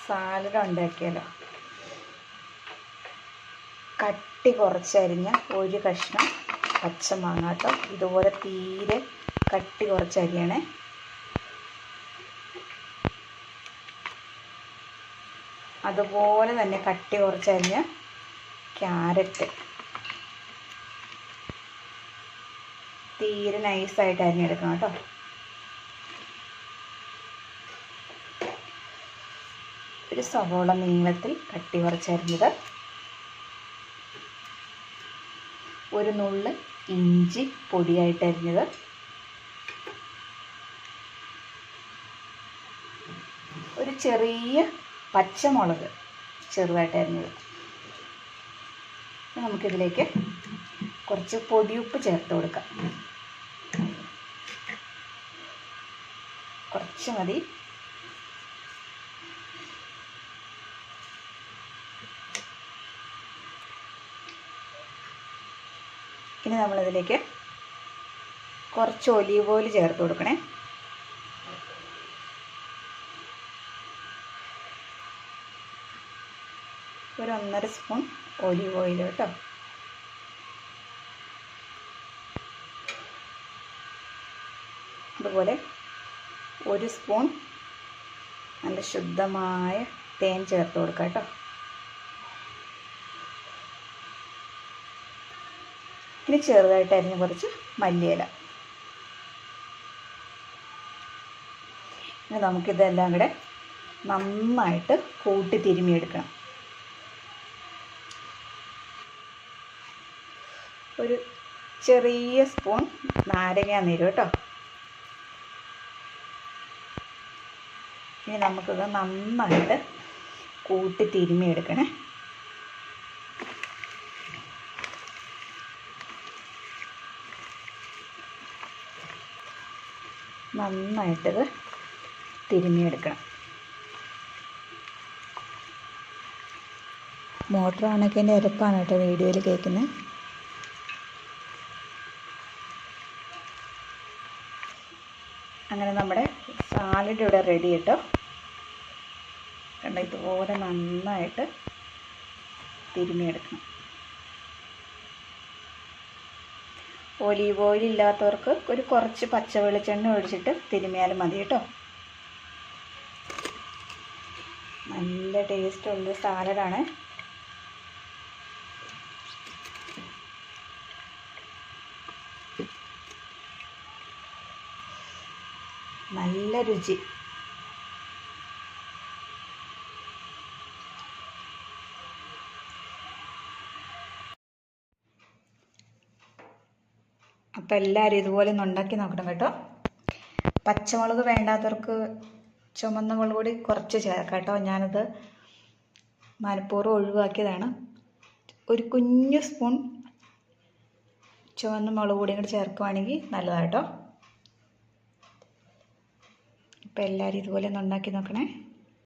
Salad ഉണ്ടാക്കിയാലോ. കട്ടി കുറച്ചരിഞ്ഞ ഒരു കഷ്ണം പച്ചമാങ്ങ കേട്ടോ. ഇതുപോലെ തീരെ കട്ടി കുറച്ചരിയണേ. അതുപോലെ തന്നെ കട്ടി കുറച്ചരിഞ്ഞ ക്യാരറ്റ് തീരെ നൈസായിട്ട് അരിഞ്ഞെടുക്കണം കേട്ടോ. ഒരു സവോള നീളത്തിൽ കട്ടി കുറച്ചരിഞ്ഞത്, ഒരു നുള്ള് ഇഞ്ചി പൊടിയായിട്ട് അരിഞ്ഞത്, ഒരു ചെറിയ പച്ചമുളക് ചെറുതായിട്ട് അരിഞ്ഞത്. നമുക്കിതിലേക്ക് കുറച്ച് പൊടിയുപ്പ് ചേർത്ത് കൊടുക്കാം. കുറച്ച് മതി. ഇനി നമ്മളിതിലേക്ക് കുറച്ച് ഒലീവ് ഓയിൽ ചേർത്ത് കൊടുക്കണേ. ഒരു 1.5 സ്പൂൺ ഒലീവ് ഓയിൽ കേട്ടോ. അതുപോലെ 1 സ്പൂൺ നല്ല ശുദ്ധമായ തേൻ ചേർത്ത് കൊടുക്കാം കേട്ടോ. ഇനി ചെറുതായിട്ട് അരിഞ്ഞ് കുറച്ച് മല്ലിയില. ഇനി നമുക്കിതെല്ലാം കൂടെ നന്നായിട്ട് കൂട്ടി തിരുമ്മിയെടുക്കണം. ഒരു ചെറിയ സ്പൂൺ നാരങ്ങ നീര് കേട്ടോ. ഇനി നമുക്കിത് നന്നായിട്ട് കൂട്ടി തിരുമ്മിയെടുക്കണേ. നന്നായിട്ടിത് തിരുമ്മിയെടുക്കണം. മോട്ടർ ഓണാക്കിയതിൻ്റെ അരപ്പാണ് കേട്ടോ വീഡിയോയിൽ കേൾക്കുന്നത്. അങ്ങനെ നമ്മുടെ സാലഡ് ഇവിടെ റെഡി കേട്ടോ. കണ്ടോ, ഇതുപോലെ നന്നായിട്ട് തിരുമ്മിയെടുക്കണം. ഒലീവ് ഓയിൽ ഇല്ലാത്തവർക്ക് ഒരു കുറച്ച് പച്ച വെളിച്ചെണ്ണ ഒഴിച്ചിട്ട് തിരുമ്മിയാലും മതി കേട്ടോ. നല്ല ടേസ്റ്റുള്ള സാലഡാണ്. നല്ല രുചി. അപ്പോൾ എല്ലാവരും ഇതുപോലെ ഒന്ന് ഉണ്ടാക്കി നോക്കണം കേട്ടോ. പച്ചമുളക് വേണ്ടാത്തവർക്ക് ചുമന്ന മുളക് പൊടി കുറച്ച് ചേർക്കാം കേട്ടോ. ഞാനത് മനഃപൂർവ്വം ഒഴിവാക്കിയതാണ്. ഒരു കുഞ്ഞു സ്പൂൺ ചുവന്ന മുളക് പൊടിയും കൂടി ചേർക്കുവാണെങ്കിൽ നല്ലതാണ് കേട്ടോ. അപ്പോൾ എല്ലാവരും ഇതുപോലെ ഒന്ന് ഉണ്ടാക്കി നോക്കണേ.